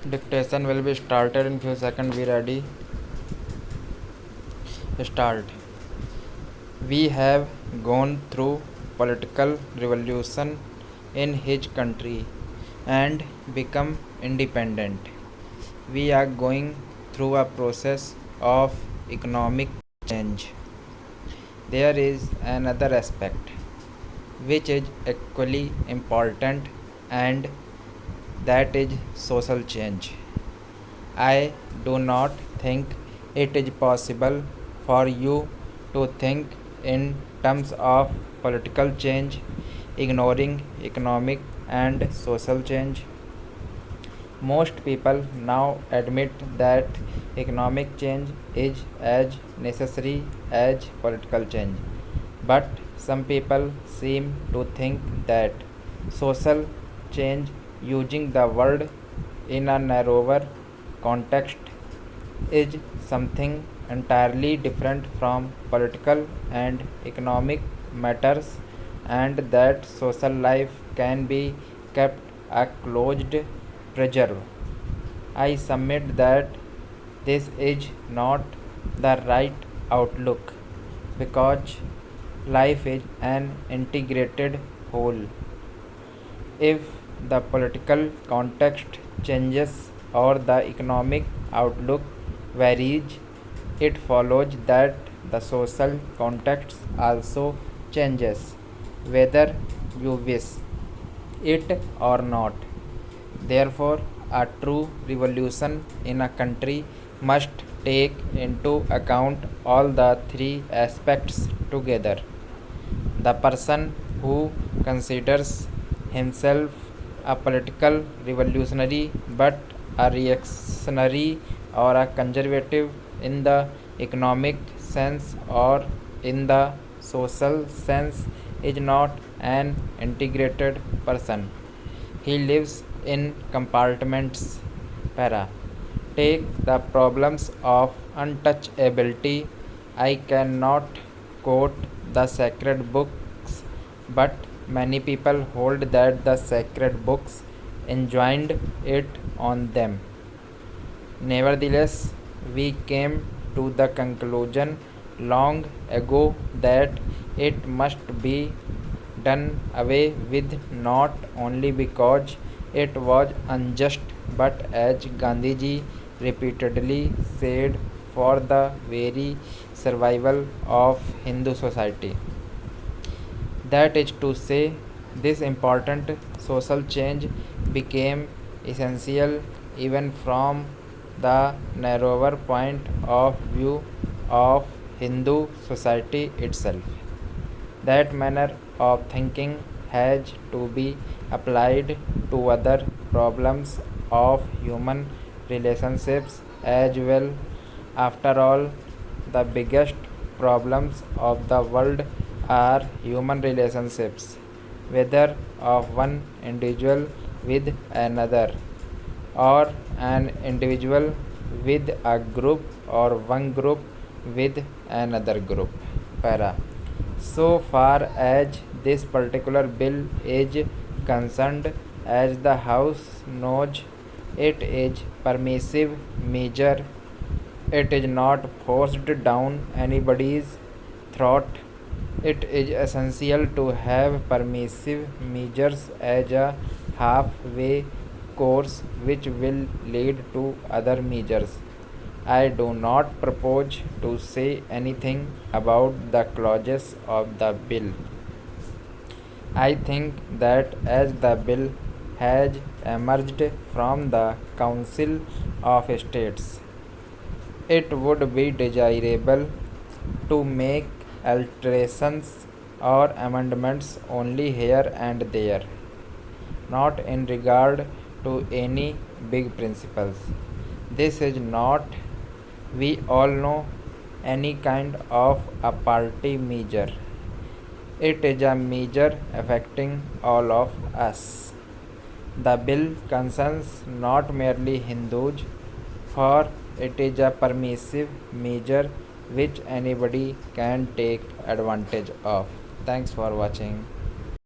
Dictation will be started in few seconds. Be ready. Start. We have gone through political revolution in his country and become independent. We are going through a process of economic change. There is another aspect which is equally important, and that is social change. I do not think it is possible for you to think in terms of political change, ignoring economic and social change. Most people now admit that economic change is as necessary as political change, but some people seem to think that social change, using the word in a narrower context, is something entirely different from political and economic matters, and that social life can be kept a closed preserve. I submit that this is not the right outlook because life is an integrated whole. If the political context changes or the economic outlook varies, it follows that the social context also changes, whether you wish it or not. Therefore, a true revolution in a country must take into account all the three aspects together. The person who considers himself a political revolutionary but a reactionary or a conservative in the economic sense or in the social sense is not an integrated person. He lives in compartments. Para. Take the problems of untouchability. I cannot quote the sacred books, but many people hold that the sacred books enjoined it on them. Nevertheless, we came to the conclusion long ago that it must be done away with, not only because it was unjust but, as Gandhiji repeatedly said, for the very survival of Hindu society. That is to say, this important social change became essential even from the narrower point of view of Hindu society itself. That manner of thinking has to be applied to other problems of human relationships as well. After all, the biggest problems of the world are human relationships, whether of one individual with another, or an individual with a group, or one group with another group. Para. So far as this particular bill is concerned, as the House knows, it is permissive measure. It is not forced down anybody's throat. It is essential to have permissive measures as a halfway course which will lead to other measures. I do not propose to say anything about the clauses of the bill. I think that as the bill has emerged from the Council of States, it would be desirable to make alterations or amendments only here and there, not in regard to any big principles. This is not, we all know, any kind of a party measure. It is a measure affecting all of us. The bill concerns not merely Hindus, for it is a permissive measure which anybody can take advantage of. Thanks for watching.